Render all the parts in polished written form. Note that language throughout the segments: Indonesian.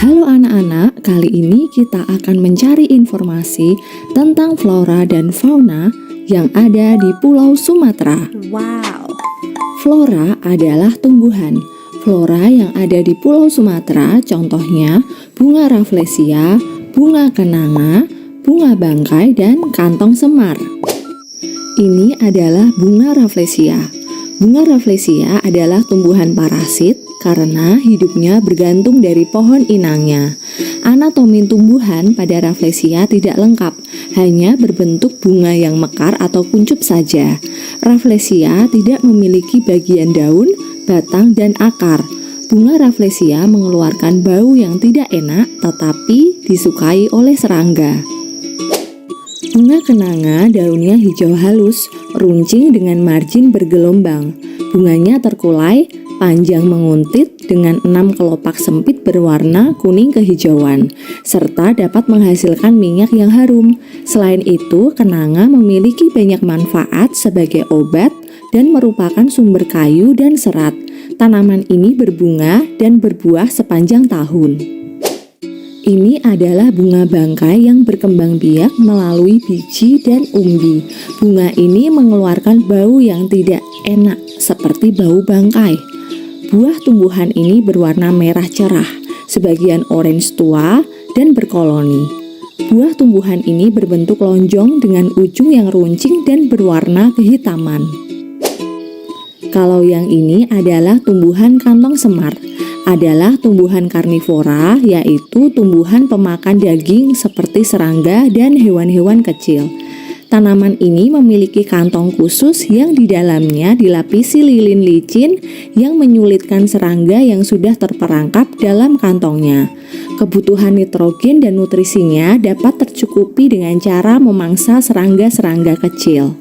Halo anak-anak, kali ini kita akan mencari informasi tentang flora dan fauna yang ada di Pulau Sumatera. Wow. Flora adalah tumbuhan. Flora yang ada di Pulau Sumatera contohnya bunga rafflesia, bunga kenanga, bunga bangkai, dan kantong semar. Ini adalah bunga rafflesia. Bunga rafflesia adalah tumbuhan parasit karena hidupnya bergantung dari pohon inangnya. Anatomi tumbuhan pada rafflesia tidak lengkap, hanya berbentuk bunga yang mekar atau kuncup saja. Rafflesia tidak memiliki bagian daun, batang, dan akar. Bunga rafflesia mengeluarkan bau yang tidak enak tetapi disukai oleh serangga. Bunga kenanga daunnya hijau halus, runcing dengan margin bergelombang. Bunganya terkulai, panjang menguntit dengan 6 kelopak sempit berwarna kuning kehijauan, serta dapat menghasilkan minyak yang harum. Selain itu, kenanga memiliki banyak manfaat sebagai obat dan merupakan sumber kayu dan serat. Tanaman ini berbunga dan berbuah sepanjang tahun. Ini adalah bunga bangkai yang berkembang biak melalui biji dan umbi. Bunga ini mengeluarkan bau yang tidak enak seperti bau bangkai. Buah tumbuhan ini berwarna merah cerah, sebagian orange tua, dan berkoloni. Buah tumbuhan ini berbentuk lonjong dengan ujung yang runcing dan berwarna kehitaman. Kalau yang ini adalah tumbuhan kantong semar, adalah tumbuhan karnivora, yaitu tumbuhan pemakan daging seperti serangga dan hewan-hewan kecil. Tanaman ini memiliki kantong khusus yang di dalamnya dilapisi lilin licin yang menyulitkan serangga yang sudah terperangkap dalam kantongnya. Kebutuhan nitrogen dan nutrisinya dapat tercukupi dengan cara memangsa serangga-serangga kecil.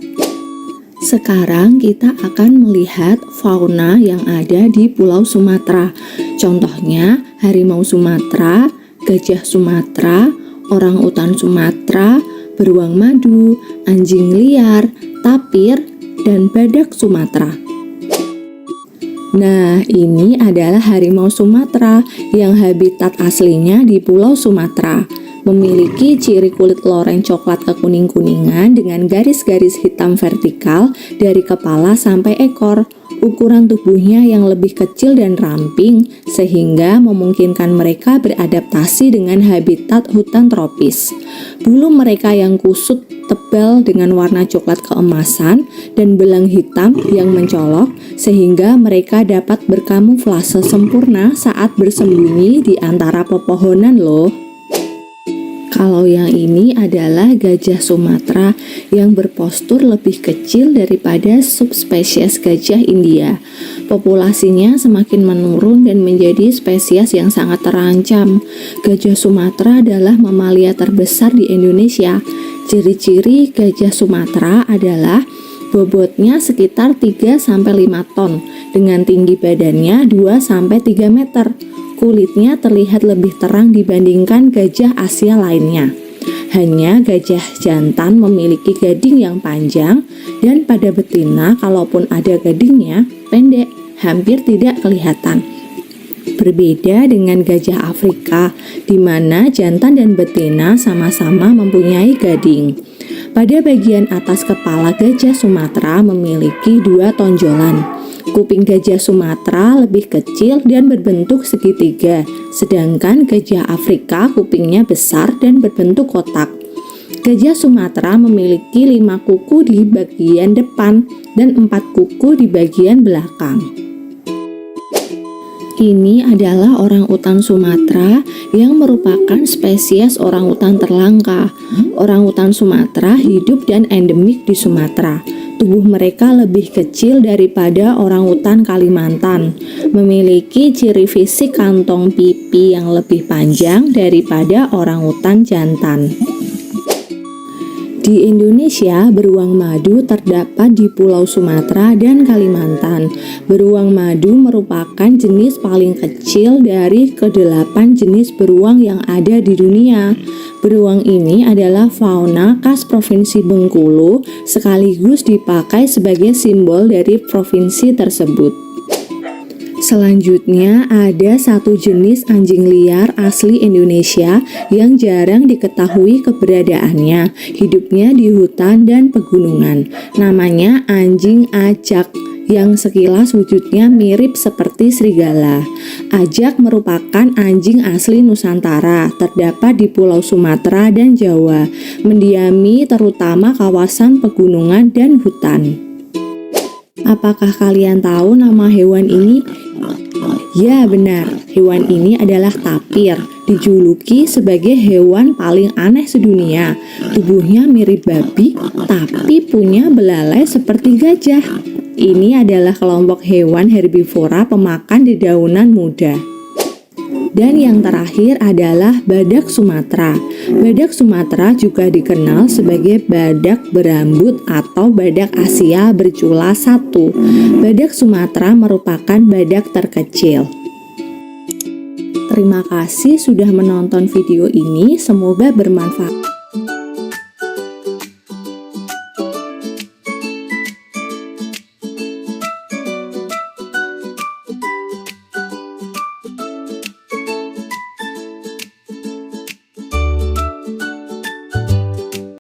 Sekarang kita akan melihat fauna yang ada di Pulau Sumatera. Contohnya harimau Sumatera, gajah Sumatera, orangutan Sumatera, beruang madu, anjing liar, tapir, dan badak Sumatera. Nah, ini adalah harimau Sumatera yang habitat aslinya di Pulau Sumatera. Memiliki ciri kulit loreng coklat kekuning-kuningan dengan garis-garis hitam vertikal dari kepala sampai ekor. Ukuran tubuhnya yang lebih kecil dan ramping sehingga memungkinkan mereka beradaptasi dengan habitat hutan tropis. Bulu mereka yang kusut tebal dengan warna coklat keemasan dan belang hitam yang mencolok sehingga mereka dapat berkamuflase sempurna saat bersembunyi di antara pepohonan loh. Kalau yang ini adalah gajah Sumatera yang berpostur lebih kecil daripada subspesies gajah India. Populasinya semakin menurun dan menjadi spesies yang sangat terancam. Gajah Sumatera adalah mamalia terbesar di Indonesia. Ciri-ciri gajah Sumatera adalah bobotnya sekitar 3-5 ton dengan tinggi badannya 2-3 meter. Kulitnya terlihat lebih terang dibandingkan gajah Asia lainnya. Hanya gajah jantan memiliki gading yang panjang dan pada betina kalaupun ada gadingnya pendek, hampir tidak kelihatan. Berbeda dengan gajah Afrika di mana jantan dan betina sama-sama mempunyai gading. Pada bagian atas kepala gajah Sumatera memiliki 2 tonjolan. Kuping gajah Sumatera lebih kecil dan berbentuk segitiga, sedangkan gajah Afrika kupingnya besar dan berbentuk kotak. Gajah Sumatera memiliki 5 kuku di bagian depan dan 4 kuku di bagian belakang. Ini adalah orangutan Sumatera yang merupakan spesies orangutan terlangka. Orangutan Sumatera hidup dan endemik di Sumatera. Tubuh mereka lebih kecil daripada orangutan Kalimantan, memiliki ciri fisik kantong pipi yang lebih panjang daripada orangutan jantan. Di Indonesia, beruang madu terdapat di Pulau Sumatera dan Kalimantan. Beruang madu merupakan jenis paling kecil dari ke-8 jenis beruang yang ada di dunia. Beruang ini adalah fauna khas Provinsi Bengkulu, sekaligus dipakai sebagai simbol dari provinsi tersebut. Selanjutnya ada satu jenis anjing liar asli Indonesia yang jarang diketahui keberadaannya. Hidupnya di hutan dan pegunungan. Namanya anjing ajak, yang sekilas wujudnya mirip seperti serigala. Ajak merupakan anjing asli Nusantara, terdapat di Pulau Sumatera dan Jawa, mendiami terutama kawasan pegunungan dan hutan. Apakah kalian tahu nama hewan ini? Ya benar, hewan ini adalah tapir, dijuluki sebagai hewan paling aneh sedunia. Tubuhnya mirip babi, tapi punya belalai seperti gajah. Ini adalah kelompok hewan herbivora pemakan dedaunan muda. Dan yang terakhir adalah badak Sumatera. Badak Sumatera juga dikenal sebagai badak berambut atau badak Asia bercula satu. Badak Sumatera merupakan badak terkecil. Terima kasih sudah menonton video ini, semoga bermanfaat.